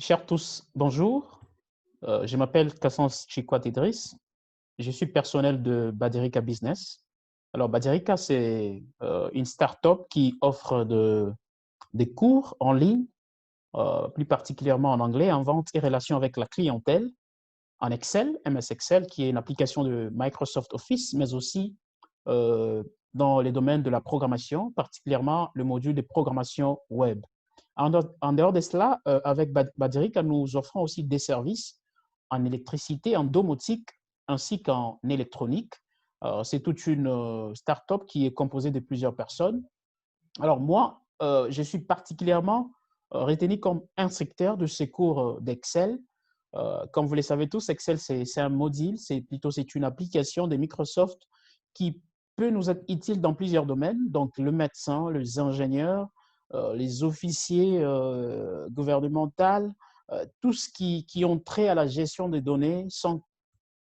Chers tous, bonjour. Je m'appelle Kassans Chikwat Idriss. Je suis personnel de Badirika Business. Alors, Badirika, c'est une start-up qui offre des cours en ligne, plus particulièrement en anglais, en vente et relation avec la clientèle, en Excel, MS Excel, qui est une application de Microsoft Office, mais aussi euh, dans les domaines de la programmation, particulièrement le module de programmation web. En dehors de cela, avec Badirika, nous offrons aussi des services en électricité, en domotique, ainsi qu'en électronique. C'est toute une start-up qui est composée de plusieurs personnes. Alors moi, je suis particulièrement retenu comme instructeur de ces cours d'Excel. Comme vous le savez tous, Excel, c'est un module, c'est une application de Microsoft qui peut nous être utile dans plusieurs domaines. Donc, le médecin, les ingénieurs, les officiers gouvernementaux, tout ce qui ont trait à la gestion des données sont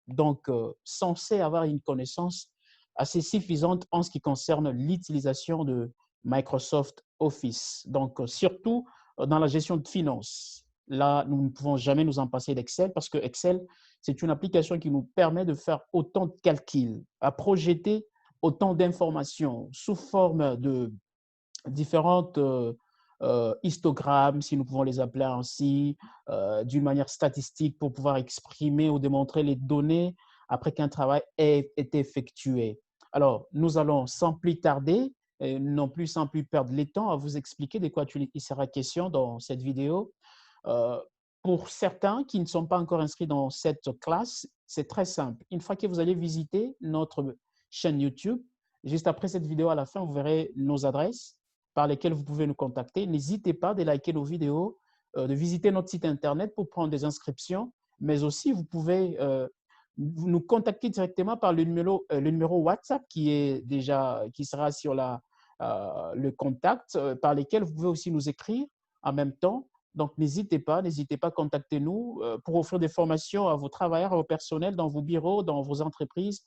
donc censés avoir une connaissance assez suffisante en ce qui concerne l'utilisation de Microsoft Office. Donc, surtout dans la gestion de finances. Là, nous ne pouvons jamais nous en passer d'Excel parce que Excel, c'est une application qui nous permet de faire autant de calculs, à projeter autant d'informations sous forme de différentes histogrammes, si nous pouvons les appeler ainsi, d'une manière statistique pour pouvoir exprimer ou démontrer les données après qu'un travail ait été effectué. Alors, nous allons sans plus tarder, et non plus sans plus perdre le temps, à vous expliquer de quoi il sera question dans cette vidéo. Euh, pour certains qui ne sont pas encore inscrits dans cette classe, c'est très simple. Une fois que vous allez visiter notre chaîne YouTube, juste après cette vidéo à la fin, vous verrez nos adresses par lesquelles vous pouvez nous contacter. N'hésitez pas de liker nos vidéos, de visiter notre site internet pour prendre des inscriptions, mais aussi vous pouvez nous contacter directement par le numéro WhatsApp qui sera sur le contact, par lesquels vous pouvez aussi nous écrire en même temps. Donc, n'hésitez pas, contactez-nous pour offrir des formations à vos travailleurs, à vos personnels, dans vos bureaux, dans vos entreprises,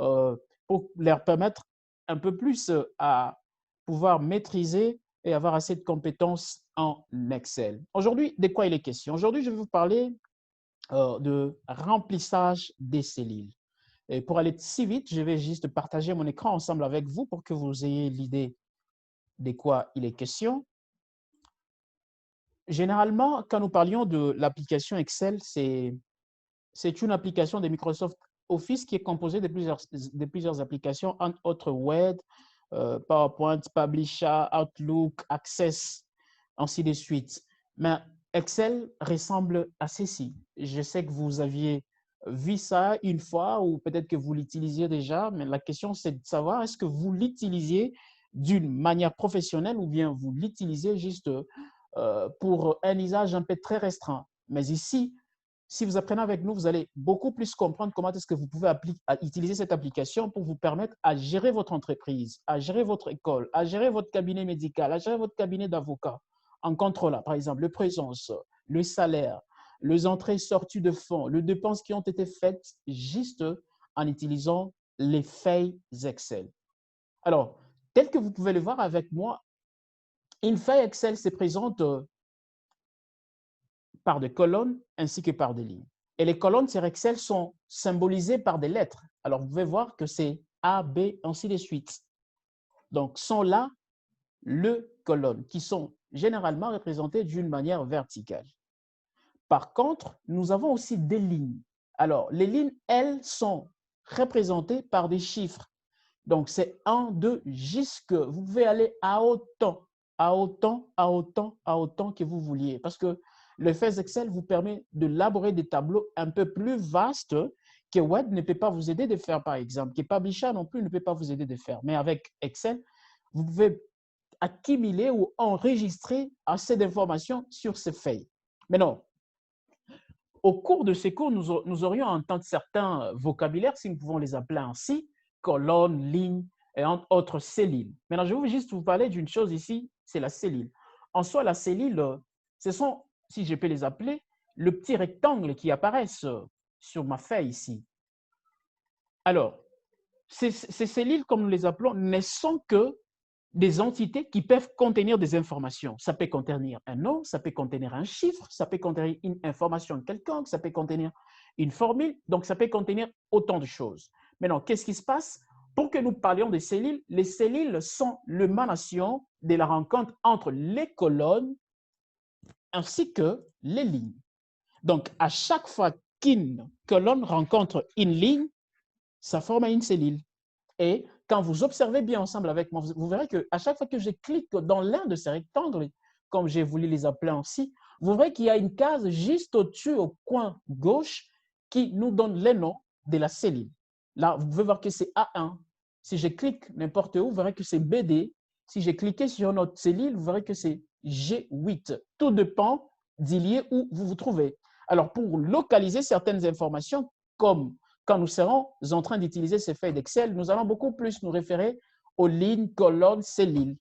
euh, pour leur permettre un peu plus à pouvoir maîtriser et avoir assez de compétences en Excel. Aujourd'hui, de quoi il est question? Aujourd'hui, je vais vous parler de remplissage des cellules. Et pour aller si vite, je vais juste partager mon écran ensemble avec vous pour que vous ayez l'idée de quoi il est question. Généralement, quand nous parlions de l'application Excel, c'est une application de Microsoft Office qui est composée de plusieurs applications, entre autres Word, PowerPoint, Publisher, Outlook, Access, ainsi de suite. Mais Excel ressemble à ceci. Je sais que vous aviez vu ça une fois ou peut-être que vous l'utilisiez déjà, mais la question c'est de savoir est-ce que vous l'utilisiez d'une manière professionnelle ou bien vous l'utilisez juste pour un usage un peu très restreint. Mais ici, si vous apprenez avec nous, vous allez beaucoup plus comprendre comment est-ce que vous pouvez utiliser cette application pour vous permettre à gérer votre entreprise, à gérer votre école, à gérer votre cabinet médical, à gérer votre cabinet d'avocat en contrôlant, par exemple, le présence, le salaire, les entrées et sorties de fonds, les dépenses qui ont été faites juste en utilisant les feuilles Excel. Alors, tel que vous pouvez le voir avec moi, une feuille Excel se présente par des colonnes ainsi que par des lignes. Et les colonnes sur Excel sont symbolisées par des lettres. Alors, vous pouvez voir que c'est A, B, ainsi de suite. Donc, sont là les colonnes qui sont généralement représentées d'une manière verticale. Par contre, nous avons aussi des lignes. Alors, les lignes, elles, sont représentées par des chiffres. Donc, c'est 1, 2, jusque. Vous pouvez aller à autant, à autant, à autant, à autant que vous vouliez. Parce que le Fais Excel vous permet de d'élaborer des tableaux un peu plus vastes que Word ne peut pas vous aider de faire, par exemple, que Publisher non plus ne peut pas vous aider de faire. Mais avec Excel, vous pouvez accumuler ou enregistrer assez d'informations sur ces feuilles. Maintenant, au cours de ces cours, nous aurions à entendre certains vocabulaires, si nous pouvons les appeler ainsi, colonnes, lignes et entre autres cellules. Maintenant, je vais juste vous parler d'une chose ici, c'est la cellule. En soi, la cellule, ce sont, si je peux les appeler, le petit rectangle qui apparaissent sur ma feuille ici. Alors, ces cellules, comme nous les appelons, ne sont que des entités qui peuvent contenir des informations. Ça peut contenir un nom, ça peut contenir un chiffre, ça peut contenir une information quelconque, ça peut contenir une formule, donc ça peut contenir autant de choses. Maintenant, qu'est-ce qui se passe? Pour que nous parlions des cellules, les cellules sont l'émanation de la rencontre entre les colonnes ainsi que les lignes. Donc, à chaque fois qu'une colonne rencontre une ligne, ça forme une cellule. Et quand vous observez bien ensemble avec moi, vous verrez qu'à chaque fois que je clique dans l'un de ces rectangles, comme j'ai voulu les appeler ainsi, vous verrez qu'il y a une case juste au-dessus, au coin gauche, qui nous donne les noms de la cellule. Là, vous pouvez voir que c'est A1. Si je clique n'importe où, vous verrez que c'est BD. Si j'ai cliqué sur notre cellule, vous verrez que c'est G8. Tout dépend du lieu où vous vous trouvez. Alors, pour localiser certaines informations, comme quand nous serons en train d'utiliser ces feuilles d'Excel, nous allons beaucoup plus nous référer aux lignes, colonnes, cellules.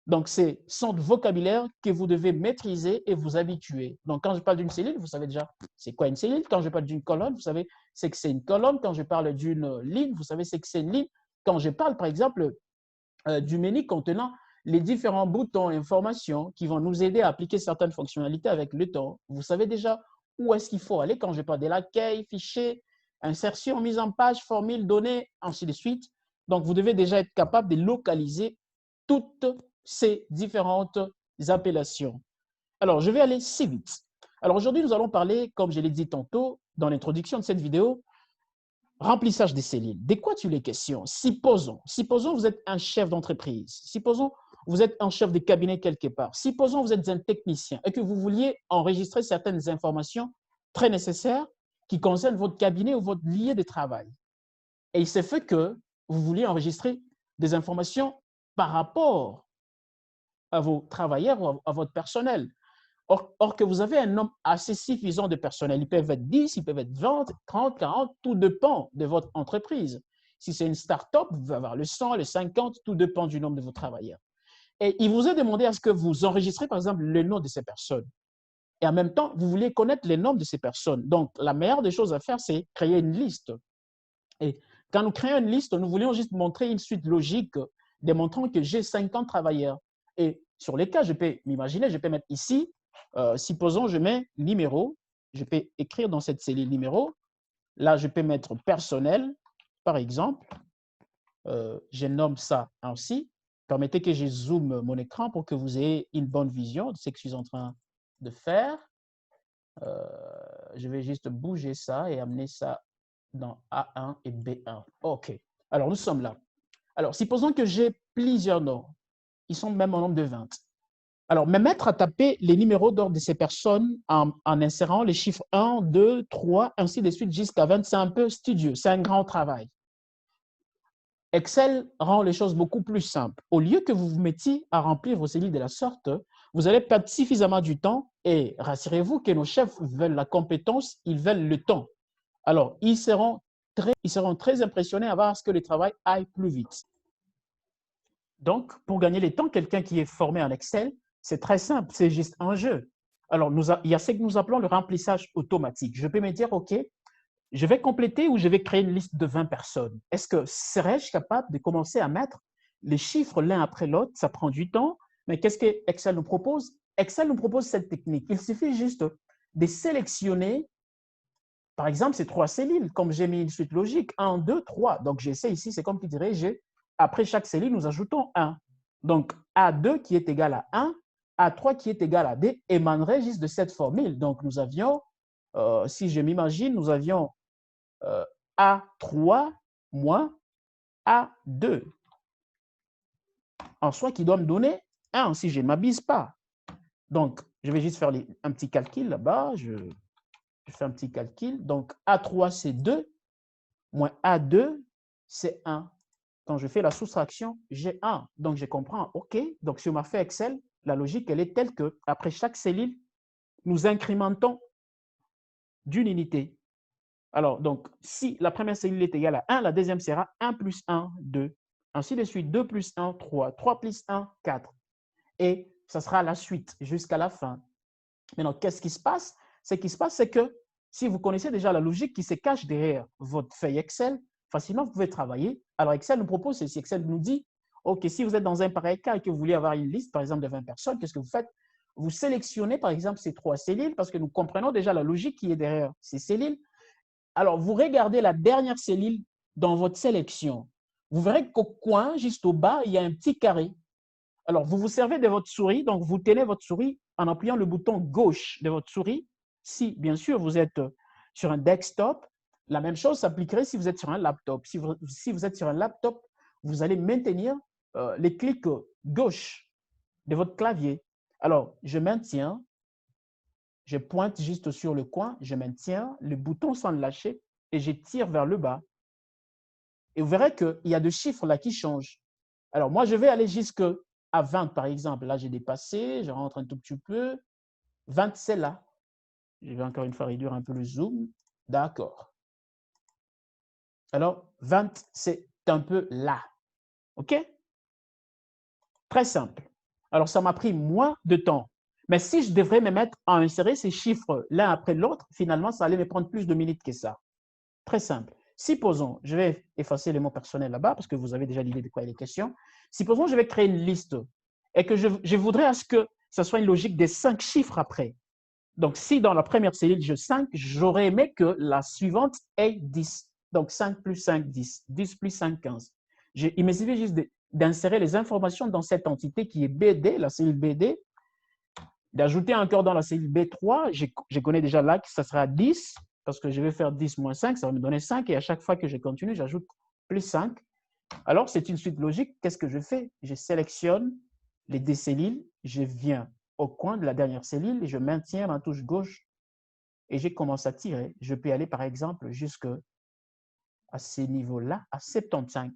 Donc, c'est son vocabulaire que vous devez maîtriser et vous habituer. Donc, quand je parle d'une cellule, vous savez déjà c'est quoi une cellule. Quand je parle d'une colonne, vous savez c'est que c'est une colonne. Quand je parle d'une ligne, vous savez c'est que c'est une ligne. Quand je parle, par exemple, du menu contenant les différents boutons informations qui vont nous aider à appliquer certaines fonctionnalités avec le temps, vous savez déjà où est-ce qu'il faut aller quand je parle de l'accueil, fichier, insertion, mise en page, formule, données, ainsi de suite. Donc, vous devez déjà être capable de localiser toutes ces différentes appellations. Alors, je vais aller si vite. Alors, aujourd'hui, nous allons parler, comme je l'ai dit tantôt dans l'introduction de cette vidéo, remplissage des cellules. De quoi tu les questions? Supposons vous êtes un chef d'entreprise. Supposons vous êtes un chef de cabinet quelque part. Supposons vous êtes un technicien et que vous vouliez enregistrer certaines informations très nécessaires qui concernent votre cabinet ou votre lieu de travail. Et il s'est fait que vous vouliez enregistrer des informations par rapport à vos travailleurs ou à votre personnel. Or que vous avez un nombre assez suffisant de personnel. Ils peuvent être 10, ils peuvent être 20, 30, 40, tout dépend de votre entreprise. Si c'est une start-up, vous pouvez avoir le 100, le 50, tout dépend du nombre de vos travailleurs. Et il vous est demandé à ce que vous enregistrez, par exemple, le nom de ces personnes. Et en même temps, vous voulez connaître les noms de ces personnes. Donc, la meilleure des choses à faire, c'est créer une liste. Et quand nous créons une liste, nous voulions juste montrer une suite logique démontrant que j'ai 50 travailleurs. Et sur les cas, je peux m'imaginer, je peux mettre ici, supposons je mets numéro, je peux écrire dans cette cellule numéro. Là, je peux mettre personnel, par exemple. Je nomme ça ainsi. Permettez que je zoome mon écran pour que vous ayez une bonne vision de ce que je suis en train de faire. Je vais juste bouger ça et amener ça dans A1 et B1. OK. Alors, nous sommes là. Alors, supposons que j'ai plusieurs noms. Ils sont même au nombre de 20. Alors, me mettre à taper les numéros d'ordre de ces personnes en insérant les chiffres 1, 2, 3, ainsi de suite jusqu'à 20, c'est un peu studieux. C'est un grand travail. Excel rend les choses beaucoup plus simples. Au lieu que vous vous mettiez à remplir vos cellules de la sorte, vous allez perdre suffisamment du temps et rassurez-vous que nos chefs veulent la compétence, ils veulent le temps. Alors, ils seront très impressionnés à voir ce que le travail aille plus vite. Donc, pour gagner le temps, quelqu'un qui est formé en Excel, c'est très simple, c'est juste un jeu. Alors, il y a ce que nous appelons le remplissage automatique. Je peux me dire, OK, je vais compléter ou je vais créer une liste de 20 personnes. Est-ce que serais-je capable de commencer à mettre les chiffres l'un après l'autre? Ça prend du temps, mais qu'est-ce que Excel nous propose? Excel nous propose cette technique. Il suffit juste de sélectionner, par exemple, ces 3 cellules, comme j'ai mis une suite logique, 1, 2, 3. Donc, j'essaie ici, c'est comme qui dirait, après chaque cellule, nous ajoutons 1. Donc, A2 qui est égal à 1, A3 qui est égal à D émanerait juste de cette formule. Donc, nous avions, si je m'imagine, nous avions A3 moins A2. En soi, qui doit me donner 1 si je ne m'abuse pas. Donc, je vais juste faire un petit calcul là-bas. Je fais un petit calcul. Donc, A3, c'est 2, moins A2, c'est 1. Quand je fais la soustraction, j'ai 1. Donc, je comprends. OK. Donc, sur ma feuille Excel, la logique, elle est telle que après chaque cellule, nous incrémentons d'une unité. Alors, donc, si la première cellule est égale à 1, la deuxième sera 1 plus 1, 2. Ainsi de suite, 2 plus 1, 3. 3 plus 1, 4. Et ça sera la suite jusqu'à la fin. Maintenant, qu'est-ce qui se passe? Ce qui se passe, c'est que si vous connaissez déjà la logique qui se cache derrière votre feuille Excel, facilement, vous pouvez travailler. Alors, Excel nous propose ceci. Excel nous dit, OK, si vous êtes dans un pareil cas et que vous voulez avoir une liste, par exemple, de 20 personnes, qu'est-ce que vous faites? Vous sélectionnez, par exemple, ces 3 cellules parce que nous comprenons déjà la logique qui est derrière ces cellules. Alors, vous regardez la dernière cellule dans votre sélection. Vous verrez qu'au coin, juste au bas, il y a un petit carré. Alors, vous vous servez de votre souris, donc vous tenez votre souris en appuyant le bouton gauche de votre souris. Si, bien sûr, vous êtes sur un desktop, la même chose s'appliquerait si vous êtes sur un laptop. Si vous êtes sur un laptop, vous allez maintenir les clics gauche de votre clavier. Alors, je maintiens, je pointe juste sur le coin, je maintiens le bouton sans le lâcher et je tire vers le bas. Et vous verrez qu'il y a des chiffres là qui changent. Alors, moi, je vais aller jusqu'à 20, par exemple. Là, j'ai dépassé, je rentre un tout petit peu. 20, c'est là. Je vais encore une fois réduire un peu le zoom. D'accord. Alors, 20, c'est un peu là. OK? Très simple. Alors, ça m'a pris moins de temps. Mais si je devrais me mettre à insérer ces chiffres l'un après l'autre, finalement, ça allait me prendre plus de minutes que ça. Très simple. Supposons, je vais effacer les mots personnels là-bas parce que vous avez déjà l'idée de quoi il est question. Supposons, je vais créer une liste et que je voudrais à ce que ça soit une logique des 5 chiffres après. Donc, si dans la première cellule, j'ai 5, j'aurais aimé que la suivante ait 10. Donc, 5 plus 5, 10. 10 plus 5, 15. Il me suffit juste d'insérer les informations dans cette entité qui est BD, la cellule BD, d'ajouter encore dans la cellule B3, je connais déjà là que ça sera 10, parce que je vais faire 10 moins 5, ça va me donner 5, et à chaque fois que je continue, j'ajoute plus 5. Alors, c'est une suite logique. Qu'est-ce que je fais? Je sélectionne les deux cellules, je viens au coin de la dernière cellule, et je maintiens ma touche gauche, et je commence à tirer. Je peux aller, par exemple, jusqu'à ces niveaux-là, à 75.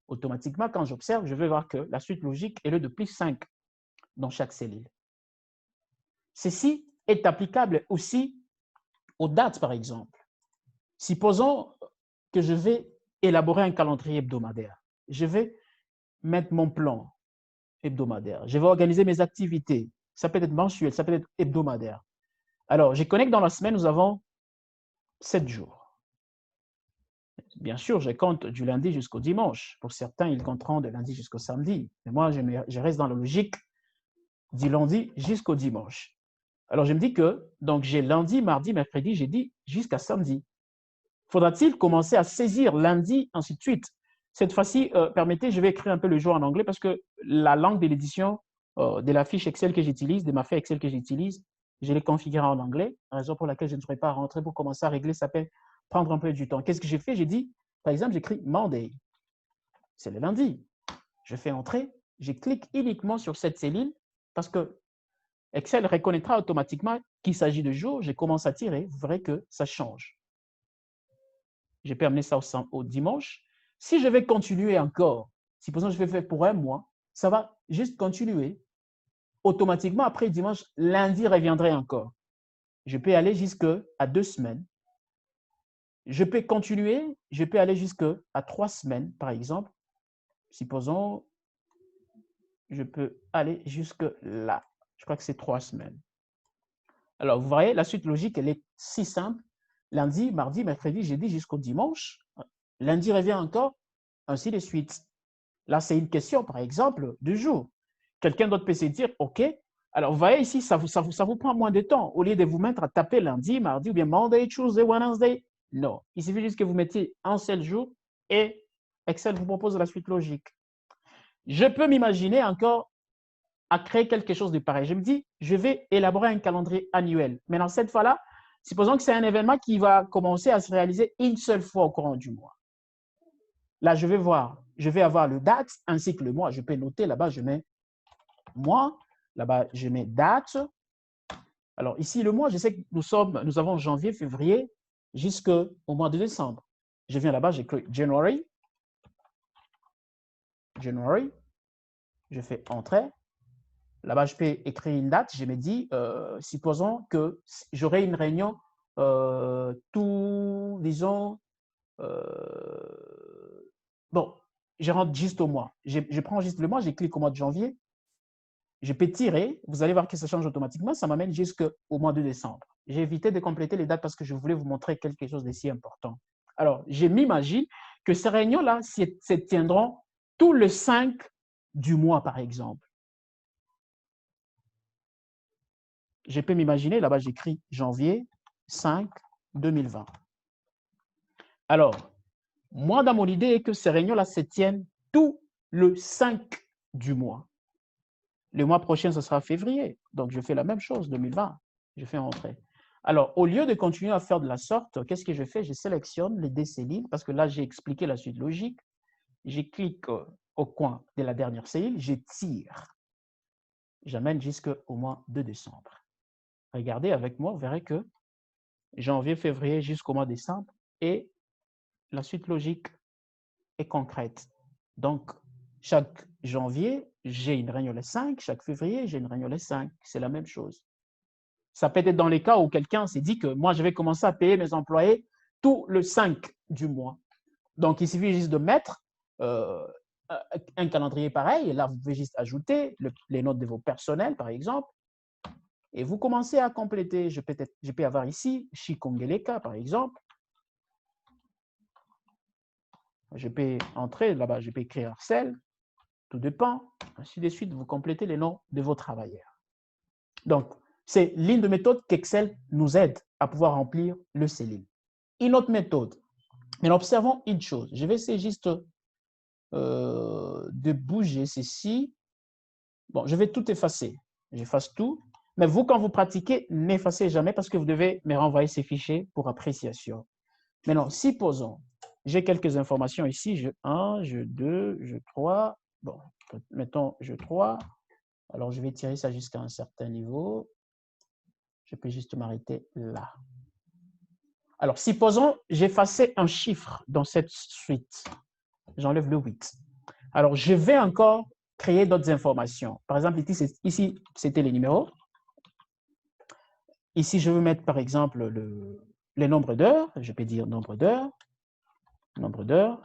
Automatiquement, quand j'observe, je vais voir que la suite logique est le de plus 5 dans chaque cellule. Ceci est applicable aussi aux dates, par exemple. Supposons que je vais élaborer un calendrier hebdomadaire. Je vais mettre mon plan hebdomadaire. Je vais organiser mes activités. Ça peut être mensuel, ça peut être hebdomadaire. Alors, je connecte dans la semaine, nous avons 7 jours. Bien sûr, je compte du lundi jusqu'au dimanche. Pour certains, ils compteront de lundi jusqu'au samedi. Mais moi, je reste dans la logique du lundi jusqu'au dimanche. Alors, je me dis que donc j'ai lundi, mardi, mercredi, jeudi, jusqu'à samedi. Faudra-t-il commencer à saisir lundi, ainsi de suite? Cette fois-ci, permettez, je vais écrire un peu le jour en anglais parce que la langue de l'édition de la fiche Excel que j'utilise, de ma feuille Excel que j'utilise, je l'ai configurée en anglais, raison pour laquelle je ne serai pas rentré pour commencer à régler, ça peut prendre un peu du temps. Qu'est-ce que j'ai fait? J'ai dit, par exemple, j'écris Monday. C'est le lundi. Je fais entrer, je clique uniquement sur cette cellule parce que Excel reconnaîtra automatiquement qu'il s'agit de jour. Je commence à tirer, vous verrez que ça change. Je peux amener ça au dimanche. Si je vais continuer encore, supposons que je vais faire pour un mois, ça va juste continuer. Automatiquement, après dimanche, lundi reviendrait encore. Je peux aller jusqu'à 2 semaines. Je peux continuer, je peux aller jusqu'à 3 semaines, par exemple. Supposons, je peux aller jusque là. Je crois que c'est 3 semaines. Alors, vous voyez, la suite logique, elle est si simple. Lundi, mardi, mercredi, jeudi jusqu'au dimanche. Lundi revient encore, ainsi de suite. Là, c'est une question, par exemple, du jour. Quelqu'un d'autre peut se dire, OK, alors vous voyez ici, ça vous prend moins de temps. Au lieu de vous mettre à taper lundi, mardi, ou bien Monday, Tuesday, Wednesday, non. Il suffit juste que vous mettiez un seul jour et Excel vous propose la suite logique. Je peux m'imaginer encore à créer quelque chose de pareil. Je me dis, je vais élaborer un calendrier annuel. Maintenant, cette fois-là, supposons que c'est un événement qui va commencer à se réaliser une seule fois au courant du mois. Là, je vais voir, je vais avoir le date ainsi que le mois. Je peux noter là-bas, je mets mois. Là-bas, je mets date. Alors, ici, le mois, je sais que nous avons janvier, février, jusqu'au mois de décembre. Je viens là-bas, j'écris January. January. Je fais entrée. Là-bas, je peux écrire une date. Je me dis, supposons que j'aurai une réunion tout, disons, bon, je rentre juste au mois. Je prends juste le mois, je clique au mois de janvier. Je peux tirer, vous allez voir que ça change automatiquement, ça m'amène jusqu'au mois de décembre. J'ai évité de compléter les dates parce que je voulais vous montrer quelque chose de si important. Alors, je m'imagine que ces réunions-là se tiendront tous les 5 du mois, par exemple. Je peux m'imaginer, là-bas, j'écris janvier 5 2020. Alors, moi, dans mon idée, est que ces réunions-là se tiennent tout le 5 du mois. Le mois prochain, ce sera février. Donc, je fais la même chose, 2020. Je fais rentrer. Alors, au lieu de continuer à faire de la sorte, qu'est-ce que je fais? Je sélectionne les décellines, parce que là, j'ai expliqué la suite logique. Je clique au coin de la dernière cellule, je tire. J'amène jusqu'au mois de décembre. Regardez avec moi, vous verrez que janvier, février jusqu'au mois de décembre, et la suite logique est concrète. Donc, chaque janvier, j'ai une réunion le 5, chaque février, j'ai une réunion le 5. C'est la même chose. Ça peut être dans les cas où quelqu'un s'est dit que moi, je vais commencer à payer mes employés tout le 5 du mois. Donc, il suffit juste de mettre un calendrier pareil. Et là, vous pouvez juste ajouter les notes de vos personnels, par exemple. Et vous commencez à compléter. Je peux avoir ici Chikongeleka, par exemple. Je peux entrer là-bas, je peux écrire Arcel. Tout dépend. Ainsi de suite, vous complétez les noms de vos travailleurs. Donc, c'est l'une de méthodes qu'Excel nous aide à pouvoir remplir le cellule. Une autre méthode. Mais observons une chose. Je vais essayer juste de bouger ceci. Bon, je vais tout effacer. J'efface tout. Mais vous, quand vous pratiquez, n'effacez jamais parce que vous devez me renvoyer ces fichiers pour appréciation. Maintenant, supposons, j'ai quelques informations ici. Je 1, je 2, je 3. Bon, mettons, je 3. Alors, je vais tirer ça jusqu'à un certain niveau. Je peux juste m'arrêter là. Alors, supposons, j'effaçais un chiffre dans cette suite. J'enlève le 8. Alors, je vais encore créer d'autres informations. Par exemple, ici c'était les numéros. Ici, je veux mettre, par exemple, les nombres d'heures. Je peux dire nombre d'heures. Nombre d'heures.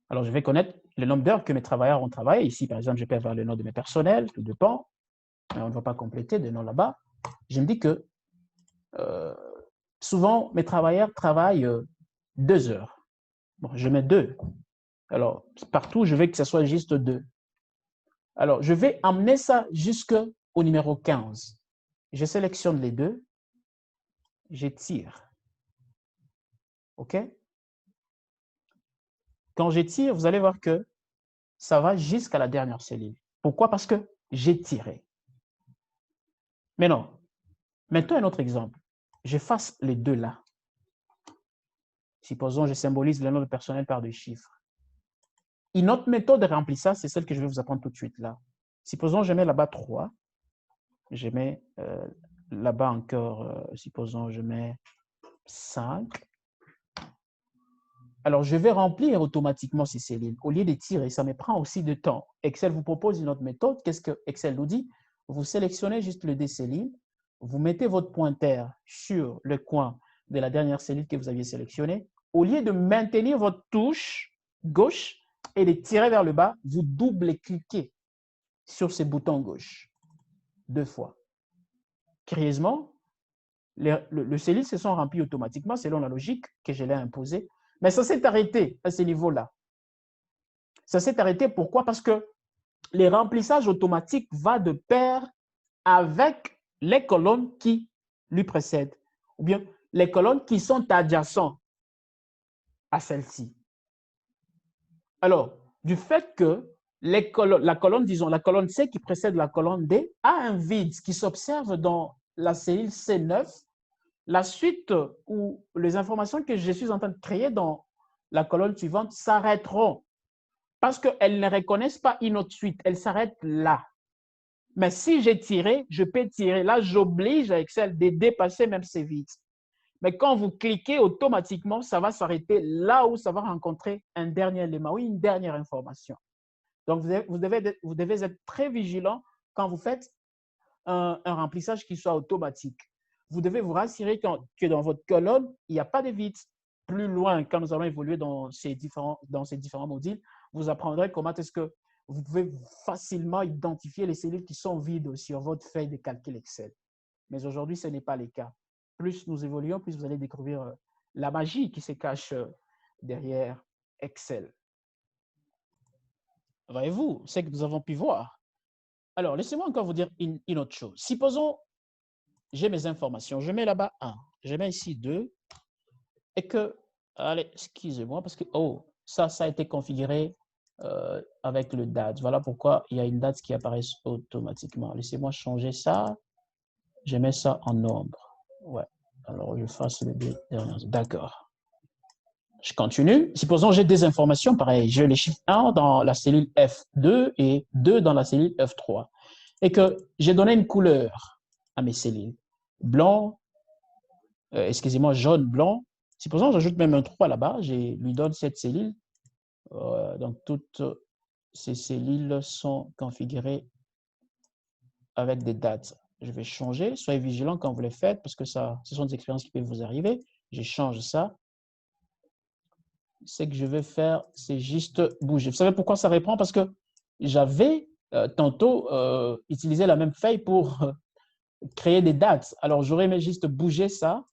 Alors, je vais connaître le nombre d'heures que mes travailleurs ont travaillé. Ici, par exemple, je peux avoir le nom de mes personnels, tout dépend. Mais on ne va pas compléter de nom là-bas. Je me dis que souvent, mes travailleurs travaillent 2 heures. Bon, je mets 2. Alors, partout, je veux que ce soit juste 2. Alors, je vais amener ça jusqu'au numéro 15. Je sélectionne les 2. Je tire. OK? Quand je tire, vous allez voir que ça va jusqu'à la dernière cellule. Pourquoi? Parce que j'ai tiré. Mais non. Mettons un autre exemple. J'efface les 2 là. Supposons que je symbolise le nom de personnel par des chiffres. Une autre méthode de remplissage, c'est celle que je vais vous apprendre tout de suite là. Supposons que je mets là-bas 3. Je mets là-bas encore, supposons je mets 5. Alors, je vais remplir automatiquement ces cellules. Au lieu de tirer, ça me prend aussi de temps. Excel vous propose une autre méthode. Qu'est-ce que Excel nous dit? Vous sélectionnez juste le D-cellule, vous mettez votre pointeur sur le coin de la dernière cellule que vous aviez sélectionnée. Au lieu de maintenir votre touche gauche et de tirer vers le bas, vous double-cliquez sur ce bouton gauche 2 fois. Curieusement, le cellule se sont remplis automatiquement selon la logique que je l'ai imposée. Mais ça s'est arrêté à ce niveau-là. Ça s'est arrêté pourquoi? Parce que les remplissages automatiques vont de pair avec les colonnes qui lui précèdent, ou bien les colonnes qui sont adjacentes à celle-ci. Alors, du fait que la colonne C qui précède la colonne D a un vide qui s'observe dans la cellule C9, la suite ou les informations que je suis en train de créer dans la colonne suivante s'arrêteront parce qu'elles ne reconnaissent pas une autre suite. Elles s'arrêtent là. Mais si j'ai tiré, je peux tirer. Là, j'oblige à Excel de dépasser même ces vides. Mais quand vous cliquez, automatiquement, ça va s'arrêter là où ça va rencontrer un dernier élément ou une dernière information. Donc, vous devez être très vigilant quand vous faites un remplissage qui soit automatique. Vous devez vous rassurer que dans votre colonne, il n'y a pas de vide. Plus loin, quand nous allons évoluer dans ces différents modules, vous apprendrez comment est-ce que vous pouvez facilement identifier les cellules qui sont vides sur votre feuille de calcul Excel. Mais aujourd'hui, ce n'est pas le cas. Plus nous évoluons, plus vous allez découvrir la magie qui se cache derrière Excel. Voyez-vous, c'est que nous avons pu voir. Alors, laissez-moi encore vous dire une autre chose. Supposons, j'ai mes informations, je mets là-bas 1, je mets ici 2, et que, allez, excusez-moi, parce que, oh, ça a été configuré avec le date. Voilà pourquoi il y a une date qui apparaît automatiquement. Laissez-moi changer ça. Je mets ça en nombre. Ouais. Alors, je fasse les deux dernières. D'accord. Je continue. Supposons que j'ai des informations pareilles. J'ai les chiffres 1 dans la cellule F2 et 2 dans la cellule F3. Et que j'ai donné une couleur à mes cellules. Blanc, excusez-moi, jaune, blanc. Supposons que j'ajoute même un 3 là-bas. Je lui donne cette cellule. Donc, toutes ces cellules sont configurées avec des dates. Je vais changer. Soyez vigilant quand vous les faites parce que ça, ce sont des expériences qui peuvent vous arriver. Je change ça. Ce que je vais faire, c'est juste bouger. Vous savez pourquoi ça reprend? Parce que j'avais tantôt utilisé la même feuille pour créer des dates. Alors, j'aurais aimé juste bouger ça.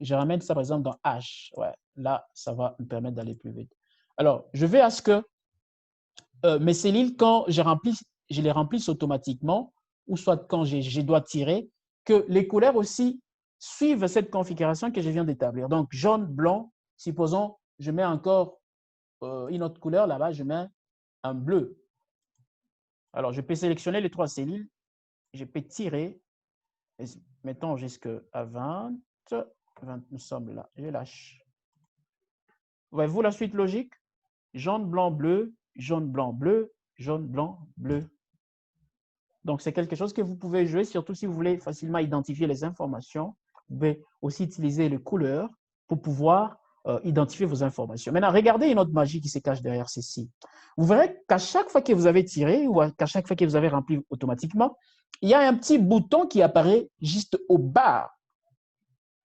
Je ramène ça, par exemple, dans H. Ouais, là, ça va me permettre d'aller plus vite. Alors, je vais à ce que mes cellules, quand je les remplisse automatiquement, ou soit quand je dois tirer, que les couleurs aussi suivent cette configuration que je viens d'établir. Donc, jaune, blanc, supposons, je mets encore une autre couleur là-bas, je mets un bleu. Alors, je peux sélectionner les 3 cellules, je peux tirer, mettons jusqu'à 20, 20, nous sommes là, je lâche. Voyez-vous la suite logique? Jaune, blanc, bleu, jaune, blanc, bleu, jaune, blanc, bleu. Donc, c'est quelque chose que vous pouvez jouer, surtout si vous voulez facilement identifier les informations. Vous pouvez aussi utiliser les couleurs pour pouvoir identifier vos informations. Maintenant, regardez une autre magie qui se cache derrière ceci. Vous verrez qu'à chaque fois que vous avez tiré ou qu'à chaque fois que vous avez rempli automatiquement, il y a un petit bouton qui apparaît juste au bas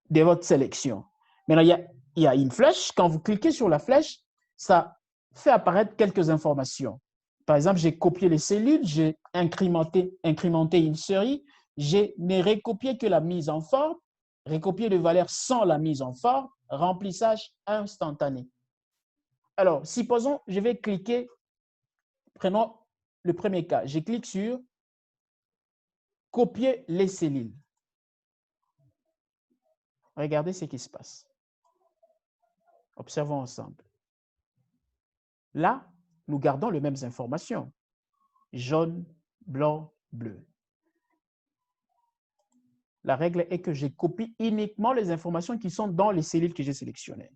de votre sélection. Maintenant, il y a une flèche. Quand vous cliquez sur la flèche, ça fait apparaître quelques informations. Par exemple, j'ai copié les cellules, j'ai incrémenté une série, je n'ai recopié que la mise en forme, recopier les valeurs sans la mise en forme, remplissage instantané. Alors, supposons, je vais cliquer, prenons le premier cas, je clique sur copier les cellules. Regardez ce qui se passe. Observons ensemble. Là, nous gardons les mêmes informations. Jaune, blanc, bleu. La règle est que je copie uniquement les informations qui sont dans les cellules que j'ai sélectionnées.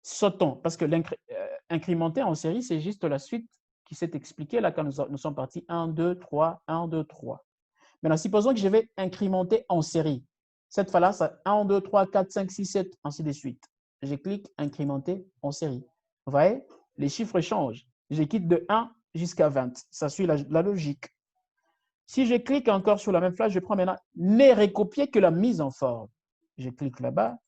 Sautons, parce que l'incrémenter en série, c'est juste la suite qui s'est expliquée là quand nous sommes partis 1, 2, 3, 1, 2, 3. Maintenant, supposons que je vais incrémenter en série. Cette fois-là, c'est 1, 2, 3, 4, 5, 6, 7, ainsi de suite. Je clique incrémenter en série. Vous voyez, les chiffres changent. Je quitte de 1 jusqu'à 20. Ça suit la logique. Si je clique encore sur la même flèche, je prends maintenant ne recopier que la mise en forme. Je clique là-bas.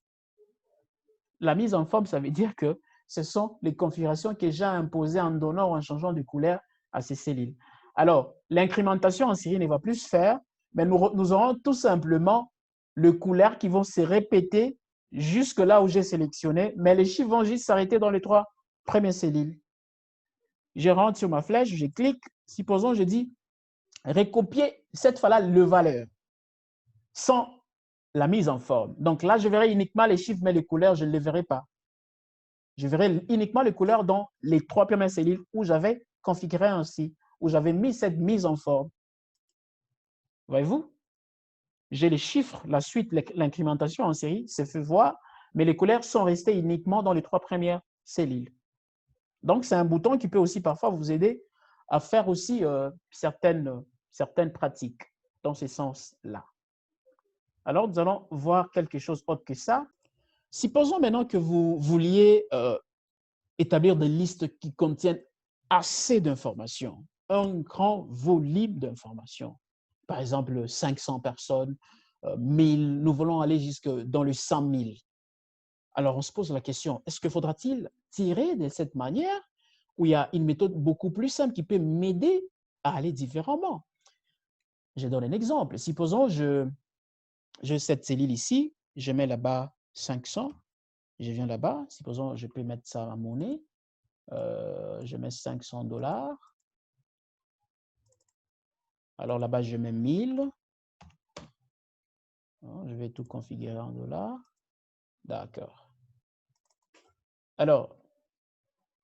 La mise en forme, ça veut dire que ce sont les configurations que j'ai imposées en donnant ou en changeant de couleur à ces cellules. Alors, l'incrémentation en série ne va plus se faire, mais nous aurons tout simplement les couleurs qui vont se répéter jusque là où j'ai sélectionné, mais les chiffres vont juste s'arrêter dans les 3 premières cellules. Je rentre sur ma flèche, je clique, supposons je dis recopier cette fois-là le valeur sans la mise en forme. Donc là, je verrai uniquement les chiffres, mais les couleurs, je ne les verrai pas. Je verrai uniquement les couleurs dans les 3 premières cellules où j'avais configuré ainsi, où j'avais mis cette mise en forme. Voyez-vous? J'ai les chiffres, la suite, l'incrémentation en série, c'est fait voir, mais les couleurs sont restées uniquement dans les 3 premières cellules. Donc, c'est un bouton qui peut aussi parfois vous aider à faire aussi certaines pratiques dans ce sens-là. Alors, nous allons voir quelque chose autre que ça. Supposons maintenant que vous vouliez établir des listes qui contiennent assez d'informations, un grand volume d'informations. Par exemple, 500 personnes, 1000, nous voulons aller jusque dans le 100 000. Alors, on se pose la question, est-ce que faudra-t-il tirer de cette manière où il y a une méthode beaucoup plus simple qui peut m'aider à aller différemment? Je donne un exemple. Supposons j'ai cette cellule ici, je mets là-bas 500, je viens là-bas, supposons je peux mettre ça à monnaie, Je mets 500 $. Alors là-bas, je mets 1000. Je vais tout configurer en dollars. D'accord. Alors,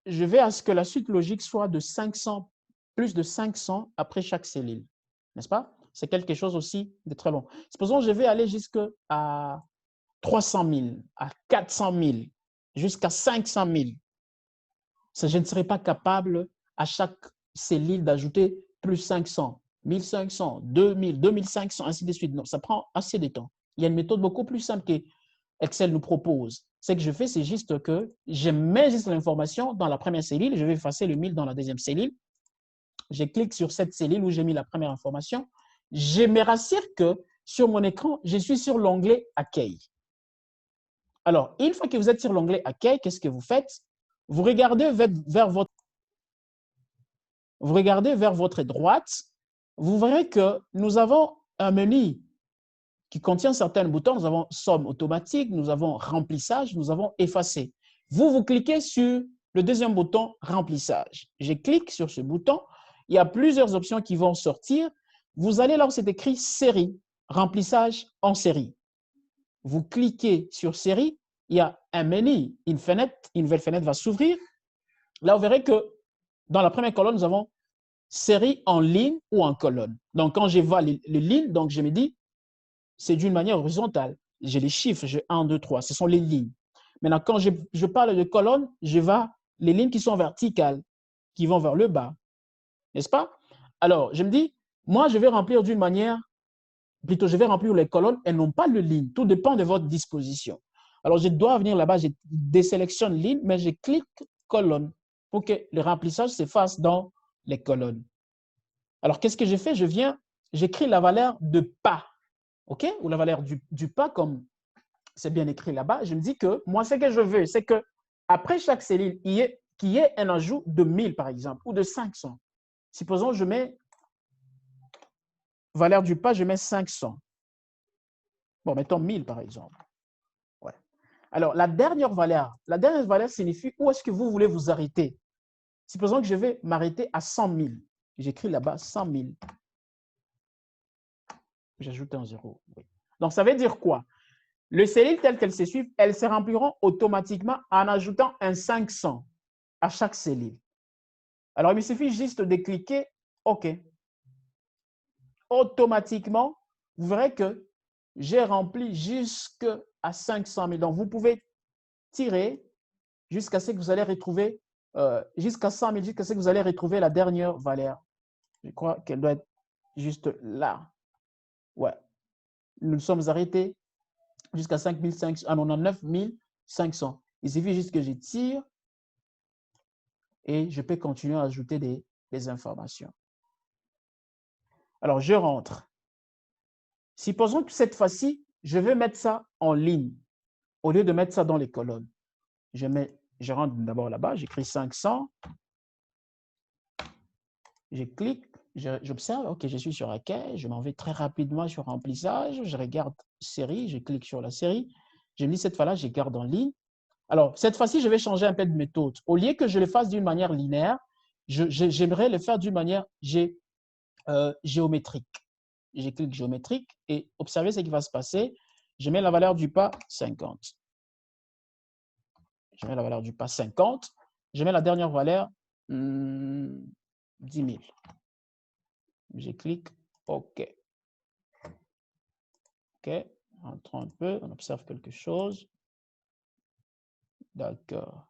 je vais à ce que la suite logique soit de 500, plus de 500 après chaque cellule. N'est-ce pas? C'est quelque chose aussi de très long. Supposons que je vais aller jusqu'à 300 000, à 400 000, jusqu'à 500 000. Je ne serai pas capable à chaque cellule d'ajouter plus 500, 1500, 2000, 2500, ainsi de suite. Non, ça prend assez de temps. Il y a une méthode beaucoup plus simple que Excel nous propose. Ce que je fais, c'est juste que je mets juste l'information dans la première cellule, je vais effacer le 1000 dans la deuxième cellule. Je clique sur cette cellule où j'ai mis la première information. Je me rassure que sur mon écran, je suis sur l'onglet Accueil. Alors, une fois que vous êtes sur l'onglet Accueil, qu'est-ce que vous faites? Vous regardez vers votre droite, vous verrez que nous avons un menu qui contient certains boutons. Nous avons somme automatique, nous avons remplissage, nous avons effacer. Vous cliquez sur le deuxième bouton remplissage. Je clique sur ce bouton. Il y a plusieurs options qui vont sortir. Vous allez là où c'est écrit série, remplissage en série. Vous cliquez sur série. Il y a un menu, une nouvelle fenêtre va s'ouvrir. Là, vous verrez que dans la première colonne, nous avons série en ligne ou en colonne. Donc, quand je vois les lignes, donc je me dis, c'est d'une manière horizontale. J'ai les chiffres, j'ai 1, 2, 3, ce sont les lignes. Maintenant, quand je parle de colonne, je vais les lignes qui sont verticales, qui vont vers le bas, n'est-ce pas? Alors, je me dis, moi, je vais remplir d'une manière, plutôt, je vais remplir les colonnes et non pas les lignes. Tout dépend de votre disposition. Alors, je dois venir là-bas, je désélectionne ligne, mais je clique colonne pour que le remplissage se fasse dans les colonnes. Alors, qu'est-ce que j'ai fait? J'écris la valeur de pas, OK? Ou la valeur du pas, comme c'est bien écrit là-bas. Je me dis que moi, ce que je veux, c'est que après chaque cellule, qu'il y ait un ajout de 1000, par exemple, ou de 500. Supposons je mets valeur du pas, je mets 500. Bon, mettons 1000, par exemple. Ouais. Alors, la dernière valeur signifie où est-ce que vous voulez vous arrêter. Supposons que je vais m'arrêter à 100 000. J'écris là-bas 100 000. J'ajoute un zéro. Oui. Donc, ça veut dire quoi? Les cellules telles qu'elles se suivent, elles se rempliront automatiquement en ajoutant un 500 à chaque cellule. Alors, il me suffit juste de cliquer OK. Automatiquement, vous verrez que j'ai rempli jusqu'à 500 000. Donc, vous pouvez tirer jusqu'à ce que vous allez retrouver, jusqu'à 100 000, jusqu'à ce que vous allez retrouver la dernière valeur. Je crois qu'elle doit être juste là. Ouais. Nous nous sommes arrêtés jusqu'à 99 500. Il suffit juste que je tire et je peux continuer à ajouter des informations. Alors, je rentre. Supposons que cette fois-ci, je vais mettre ça en ligne au lieu de mettre ça dans les colonnes. Je rentre d'abord là-bas, j'écris 500. Je clique, j'observe, OK, je suis sur Accueil, je m'en vais très rapidement sur Remplissage, je regarde Série, je clique sur la série, je me dis cette fois-là, je garde en ligne. Alors, cette fois-ci, je vais changer un peu de méthode. Au lieu que je le fasse d'une manière linéaire, j'aimerais le faire d'une manière géométrique. Je clique géométrique et observez ce qui va se passer. Je mets la valeur du pas 50. Je mets la valeur du pas 50. Je mets la dernière valeur 10 000. Je clique OK. OK. Entrons un peu, on observe quelque chose. D'accord.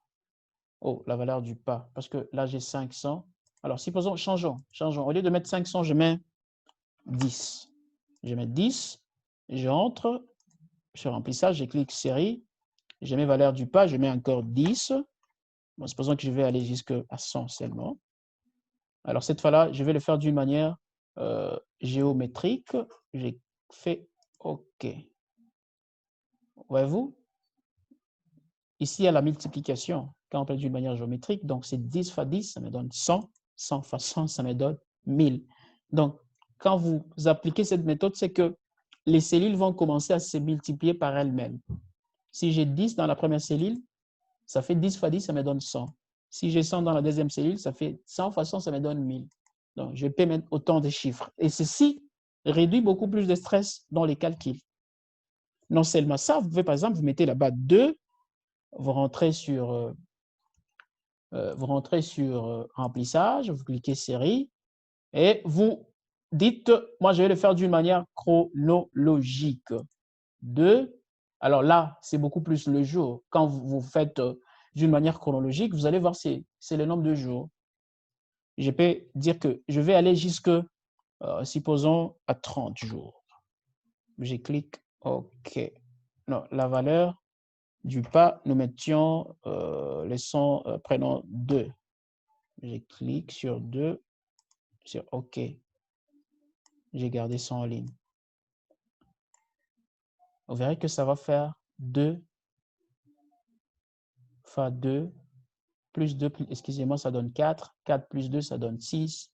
Oh, la valeur du pas, parce que là, j'ai 500. Alors, supposons, changeons. Au lieu de mettre 500, je mets 10. Je mets 10. J'entre sur remplissage, je clique série. Je mets valeur du pas, je mets encore 10. Bon, supposons que je vais aller jusqu'à 100 seulement. Alors, cette fois-là, je vais le faire d'une manière géométrique. J'ai fait OK. Voyez-vous? Ici, il y a la multiplication. Quand on fait d'une manière géométrique, donc c'est 10 fois 10, ça me donne 100. 100 fois 100, ça me donne 1000. Donc, quand vous appliquez cette méthode, c'est que les cellules vont commencer à se multiplier par elles-mêmes. Si j'ai 10 dans la première cellule, ça fait 10 fois 10, ça me donne 100. Si je 100 dans la deuxième cellule, ça fait 100 fois 100, ça me donne 1000. Donc, je peux mettre autant de chiffres. Et ceci réduit beaucoup plus de stress dans les calculs. Non seulement ça, vous pouvez par exemple, vous mettez là-bas 2, vous rentrez sur remplissage, vous cliquez série et vous dites, moi je vais le faire d'une manière chronologique. 2, alors là, c'est beaucoup plus le jour. Quand vous faites d'une manière chronologique, vous allez voir, c'est le nombre de jours. Je peux dire que je vais aller jusque, supposons, à 30 jours. Je clique OK. Non, la valeur du pas, nous mettions le son prénom 2. Je clique sur 2, sur OK. J'ai gardé ça en ligne. Vous verrez que ça va faire 2 fois 2 plus 2, excusez-moi, ça donne 4. 4 plus 2, ça donne 6.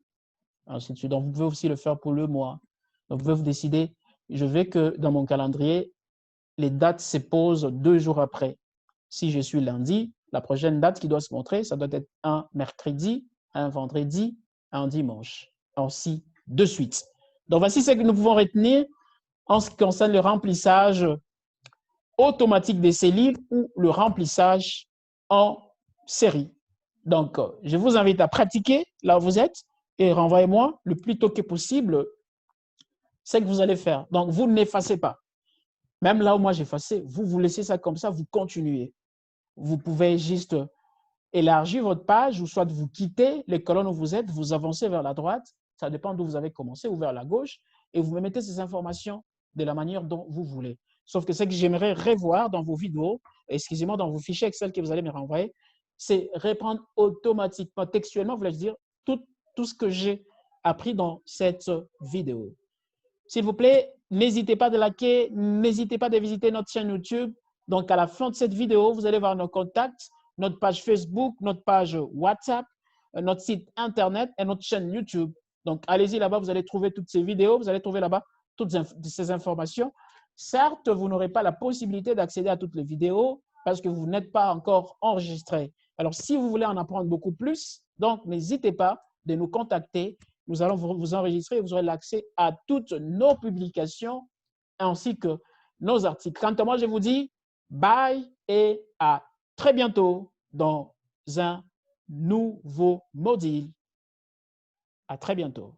Ainsi de suite. Donc, vous pouvez aussi le faire pour le mois. Donc, vous pouvez vous décider, je veux que dans mon calendrier, les dates se posent 2 jours après. Si je suis lundi, la prochaine date qui doit se montrer, ça doit être un mercredi, un vendredi, un dimanche. Ainsi de suite. Donc, voici ce que nous pouvons retenir en ce qui concerne le remplissage automatique des cellules ou le remplissage en série. Donc, je vous invite à pratiquer là où vous êtes et renvoyez-moi le plus tôt que possible ce que vous allez faire. Donc, vous n'effacez pas. Même là où moi j'ai effacé, vous laissez ça comme ça, vous continuez. Vous pouvez juste élargir votre page ou soit vous quittez les colonnes où vous êtes, vous avancez vers la droite, ça dépend d'où vous avez commencé, ou vers la gauche, et vous me mettez ces informations de la manière dont vous voulez. Sauf que ce que j'aimerais revoir dans vos vidéos, excusez-moi, dans vos fichiers Excel que vous allez me renvoyer, c'est reprendre automatiquement, textuellement, voulais-je dire, tout ce que j'ai appris dans cette vidéo. S'il vous plaît, n'hésitez pas de liker, n'hésitez pas de visiter notre chaîne YouTube. Donc, à la fin de cette vidéo, vous allez voir nos contacts, notre page Facebook, notre page WhatsApp, notre site Internet et notre chaîne YouTube. Donc, allez-y là-bas, vous allez trouver toutes ces vidéos, vous allez trouver là-bas toutes ces informations. Certes, vous n'aurez pas la possibilité d'accéder à toutes les vidéos parce que vous n'êtes pas encore enregistré. Alors, si vous voulez en apprendre beaucoup plus, donc n'hésitez pas de nous contacter. Nous allons vous enregistrer et vous aurez l'accès à toutes nos publications ainsi que nos articles. Quant à moi, je vous dis bye et à très bientôt dans un nouveau module. À très bientôt.